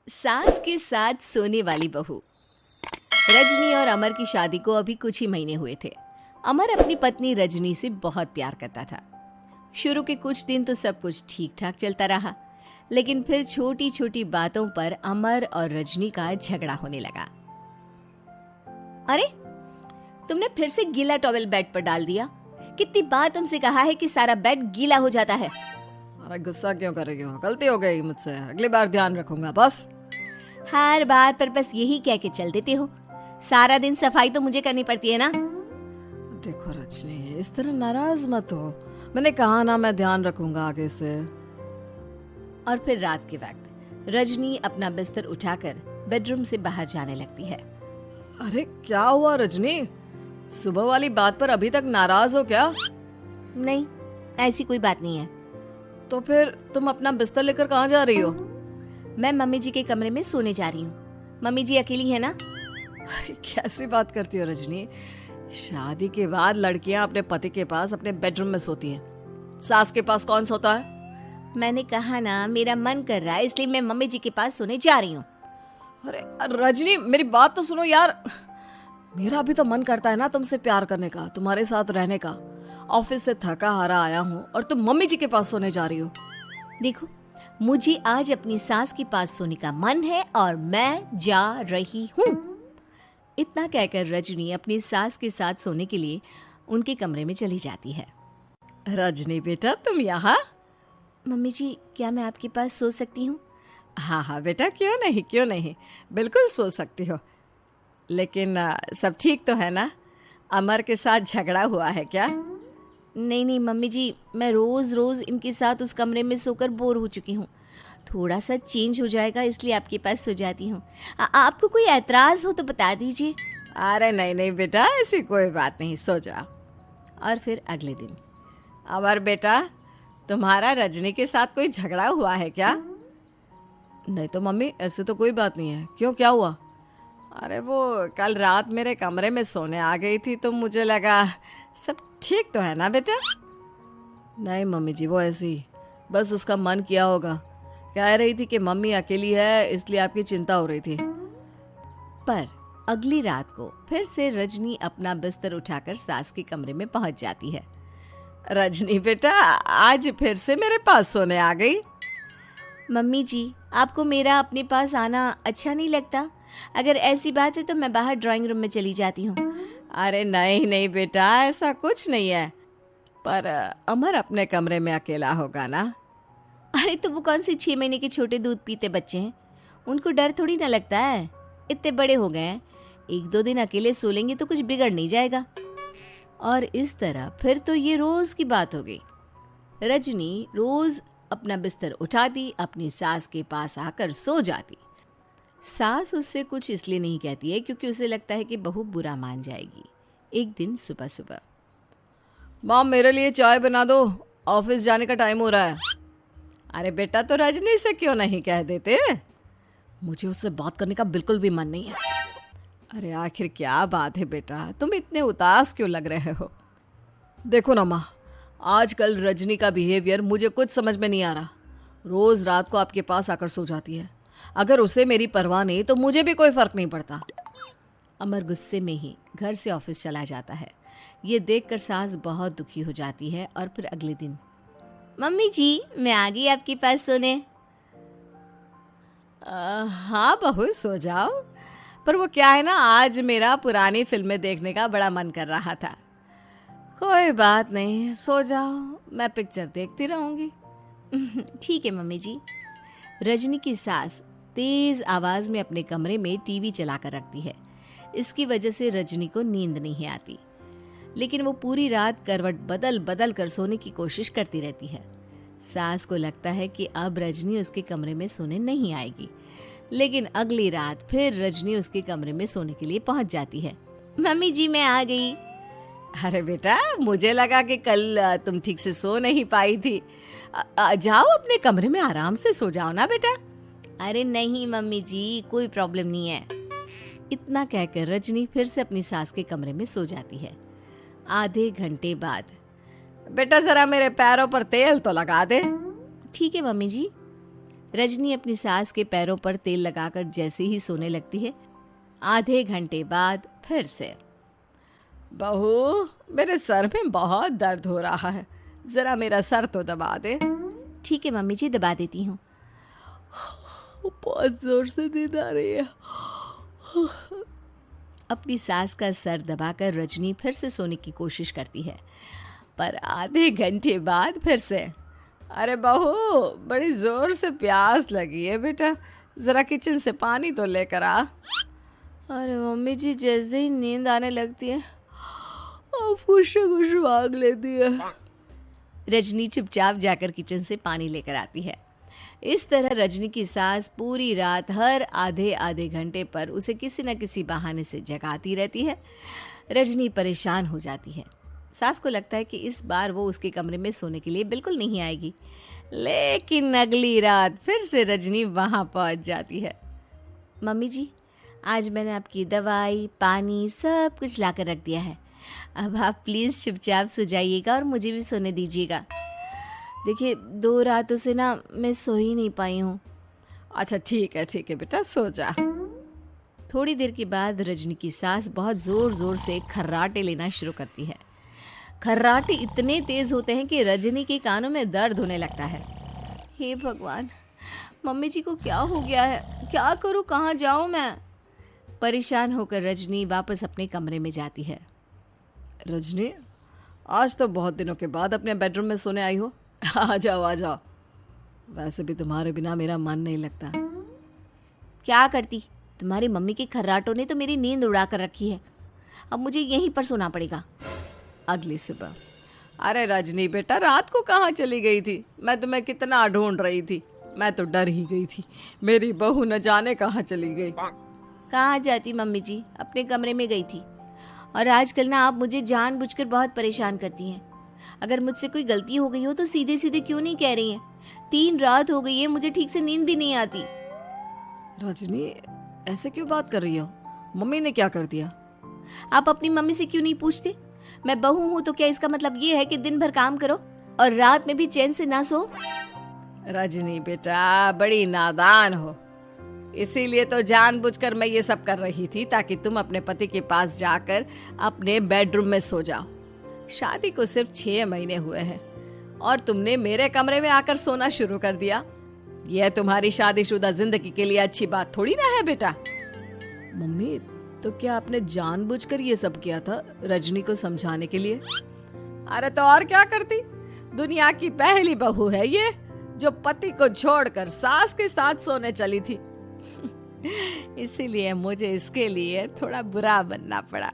सास के साथ सोने वाली बहू। रजनी और अमर की शादी को अभी कुछ ही महीने हुए थे। अमर अपनी पत्नी रजनी से बहुत प्यार करता था। शुरू के कुछ दिन तो सब कुछ ठीक ठाक चलता रहा, लेकिन फिर छोटी छोटी बातों पर अमर और रजनी का झगड़ा होने लगा। अरे, तुमने फिर से गीला टॉवेल बेड पर डाल दिया। कितनी बार तुमसे कहा है कि सारा बेड गीला हो जाता है। अरे गुस्सा क्यों कर रही हो? गलती हो गई मुझसे, अगली बार ध्यान रखूंगा बस। हर बार पर बस यही कह के चल देते हो। सारा दिन सफाई तो मुझे करनी पड़ती है ना। देखो रजनी, इस तरह नाराज मत हो। मैंने कहा ना, मैं ध्यान रखूंगा आगे से। और फिर रात के वक्त रजनी अपना बिस्तर उठाकर बेडरूम से बाहर जाने लगती है। अरे क्या हुआ रजनी? सुबह वाली बात पर अभी तक नाराज हो क्या? नहीं, ऐसी कोई बात नहीं है। तो फिर तुम अपना बिस्तर लेकर कहाँ जा रही हो? मैं मम्मी जी के कमरे में सोने जा रही हूँ। मम्मी जी अकेली है ना। अरे कैसी बात करती हो रजनी? शादी के बाद लड़कियां अपने पति के पास अपने बेडरूम में सोती हैं। सास के पास कौन सोता है? मैंने कहा ना, मेरा मन कर रहा है इसलिए मैं मम्मी जी के पास सोने जा रही हूँ। अरे रजनी, मेरी बात तो सुनो यार। मेरा भी तो मन करता है ना तुमसे प्यार करने का, तुम्हारे साथ रहने का। ऑफिस से थका हारा आया हूँ और तुम मम्मी जी के पास सोने जा रही हो। देखो, मुझे आज अपनी सास के पास सोने का मन है और मैं जा रही हूँ। इतना कहकर रजनी अपनी सास के साथ सोने के लिए उनके कमरे में चली जाती है। रजनी बेटा, तुम यहाँ? मम्मी जी, क्या मैं आपके पास सो सकती हूँ? हाँ हाँ बेटा, क्यों नहीं क्यों नहीं, बिल्कुल सो सकती हो। लेकिन सब ठीक तो है ना? अमर के साथ झगड़ा हुआ है क्या? नहीं नहीं मम्मी जी, मैं रोज रोज इनके साथ उस कमरे में सोकर बोर हो चुकी हूँ। थोड़ा सा चेंज हो जाएगा इसलिए आपके पास सो जाती हूँ। आपको कोई एतराज हो तो बता दीजिए। अरे नहीं नहीं बेटा, ऐसी कोई बात नहीं, सो जाओ। और फिर अगले दिन। अमर बेटा, तुम्हारा रजनी के साथ कोई झगड़ा हुआ है क्या? नहीं तो मम्मी, ऐसे तो कोई बात नहीं है। क्यों, क्या हुआ? अरे वो कल रात मेरे कमरे में सोने आ गई थी तो मुझे लगा सब ठीक तो है ना बेटा? नहीं मम्मी जी, वो ऐसी बस उसका मन किया होगा। कह रही थी कि मम्मी अकेली है इसलिए आपकी चिंता हो रही थी। पर अगली रात को फिर से रजनी अपना बिस्तर उठाकर सास के कमरे में पहुंच जाती है। रजनी बेटा, आज फिर से मेरे पास सोने आ गई। मम्मी जी, आपको मेरा अपने पास आना अच्छा नहीं लगता? अगर ऐसी बात है तो मैं बाहर ड्राइंग रूम में चली जाती हूँ। अरे नहीं नहीं बेटा, ऐसा कुछ नहीं है। पर अमर अपने कमरे में अकेला होगा ना? अरे तो वो कौन से 6 महीने के छोटे दूध पीते बच्चे हैं, उनको डर थोड़ी ना लगता है। इतने बड़े हो गए हैं, 1-2 दिन अकेले सो लेंगे तो कुछ बिगड़ नहीं जाएगा। और इस तरह फिर तो ये रोज की बात हो गई। रजनी रोज अपना बिस्तर उठाती, अपनी सास के पास आकर सो जाती। सास उससे कुछ इसलिए नहीं कहती है क्योंकि उसे लगता है कि बहू बुरा मान जाएगी। एक दिन सुबह सुबह, माँ मेरे लिए चाय बना दो, ऑफिस जाने का टाइम हो रहा है। अरे बेटा, तो रजनी से क्यों नहीं कह देते? मुझे उससे बात करने का बिल्कुल भी मन नहीं है। अरे आखिर क्या बात है बेटा, तुम इतने उदास क्यों लग रहे हो? देखो ना माँ, आजकल रजनी का बिहेवियर मुझे कुछ समझ में नहीं आ रहा। रोज रात को आपके पास आकर सो जाती है। अगर उसे मेरी परवाह नहीं तो मुझे भी कोई फर्क नहीं पड़ता। अमर गुस्से में ही घर से ऑफिस चला जाता है। ये देखकर सास बहुत दुखी हो जाती है। और फिर अगले दिन, मम्मी जी, मैं आ गई आपके पास सोने। हाँ बहू, सो जाओ। पर वो क्या है ना, आज मेरा पुरानी फिल्में देखने का बड़ा मन कर रहा था। कोई बात नहीं, सो जाओ, मैं पिक्चर देखती रहूंगी। ठीक है मम्मी जी। रजनी की सास तेज आवाज में अपने कमरे में टीवी चलाकर रखती है। इसकी वजह से रजनी को नींद नहीं आती, लेकिन वो पूरी रात करवट बदल बदल कर सोने की कोशिश करती रहती है। सास को लगता है कि अब रजनी उसके कमरे में सोने नहीं आएगी, लेकिन अगली रात फिर रजनी उसके कमरे में सोने के लिए पहुंच जाती है। मम्मी जी, मैं आ गई। अरे बेटा, मुझे लगा कि कल तुम ठीक से सो नहीं पाई थी। जाओ अपने कमरे में आराम से सो जाओ ना बेटा। अरे नहीं मम्मी जी, कोई प्रॉब्लम नहीं है। इतना कहकर रजनी फिर से अपनी सास के कमरे में सो जाती है। आधे घंटे बाद, बेटा जरा मेरे पैरों पर तेल तो लगा दे। ठीक है मम्मी जी। रजनी अपनी सास के पैरों पर तेल लगाकर जैसे ही सोने लगती है, आधे घंटे बाद फिर से। बहू, मेरे सर में बहुत दर्द हो रहा है, जरा मेरा सर तो दबा दे। ठीक है मम्मी जी, दबा देती हूँ। बहुत जोर से नींद आ रही है। अपनी सास का सर दबाकर रजनी फिर से सोने की कोशिश करती है, पर आधे घंटे बाद फिर से। अरे बहू, बड़ी जोर से प्यास लगी है बेटा, जरा किचन से पानी तो लेकर आ। अरे मम्मी जी, जैसे ही नींद आने लगती है खुश खुश भाग लेती है। रजनी चुपचाप जाकर किचन से पानी लेकर आती है। इस तरह रजनी की सास पूरी रात हर आधे आधे घंटे पर उसे किसी न किसी बहाने से जगाती रहती है। रजनी परेशान हो जाती है। सास को लगता है कि इस बार वो उसके कमरे में सोने के लिए बिल्कुल नहीं आएगी, लेकिन अगली रात फिर से रजनी वहाँ पहुँच जाती है। मम्मी जी, आज मैंने आपकी दवाई, पानी सब कुछ लाकर रख दिया है। अब आप प्लीज़ चुपचाप सो जाइएगा और मुझे भी सोने दीजिएगा। देखिए, 2 रातों से ना मैं सो ही नहीं पाई हूँ। अच्छा ठीक है बेटा, सो जा। थोड़ी देर के बाद रजनी की सास बहुत ज़ोर ज़ोर से खर्राटे लेना शुरू करती है। खर्राटे इतने तेज़ होते हैं कि रजनी के कानों में दर्द होने लगता है। हे भगवान, मम्मी जी को क्या हो गया है? क्या करूँ, कहाँ जाऊँ मैं? परेशान होकर रजनी वापस अपने कमरे में जाती है। रजनी, आज तो बहुत दिनों के बाद अपने बेडरूम में सोने आई हो। आ जाओ आ जाओ, वैसे भी तुम्हारे बिना मेरा मन नहीं लगता। क्या करती, तुम्हारी मम्मी के खर्राटों ने तो मेरी नींद उड़ा कर रखी है। अब मुझे यहीं पर सोना पड़ेगा। अगली सुबह। अरे रजनी बेटा, रात को कहाँ चली गई थी? मैं तुम्हें कितना ढूंढ रही थी, मैं तो डर ही गई थी, मेरी बहू न जाने कहाँ चली गई। कहाँ जाती मम्मी जी, अपने कमरे में गई थी। और आजकल ना आप मुझे जानबूझकर बहुत परेशान करती हैं। अगर मुझसे कोई गलती हो गई हो तो सीधे सीधे क्यों नहीं कह रही हैं? 3 रात हो गई है, मुझे ठीक से नींद भी नहीं आती। रजनी, ऐसे क्यों बात कर रही हो? मम्मी ने क्या कर दिया? आप अपनी मम्मी से क्यों नहीं पूछते? मैं बहू हूँ तो क्या इसका मतलब ये है कि दिन भर काम करो और रात में भी चैन से ना सो? रजनी बेटा, बड़ी नादान हो, इसीलिए तो जानबूझकर मैं ये सब कर रही थी ताकि तुम अपने पति के पास जाकर अपने बेडरूम में सो जाओ। शादी को सिर्फ 6 महीने हुए हैं और तुमने मेरे कमरे में आकर सोना शुरू कर दिया। यह तुम्हारी शादीशुदा जिंदगी के लिए अच्छी बात थोड़ी ना है बेटा। मम्मी, तो क्या आपने जानबूझकर ये सब किया था रजनी को समझाने के लिए? अरे तो और क्या करती, दुनिया की पहली बहू है ये जो पति को छोड़कर सास के साथ सोने चली थी। इसीलिए मुझे इसके लिए थोड़ा बुरा बनना पड़ा।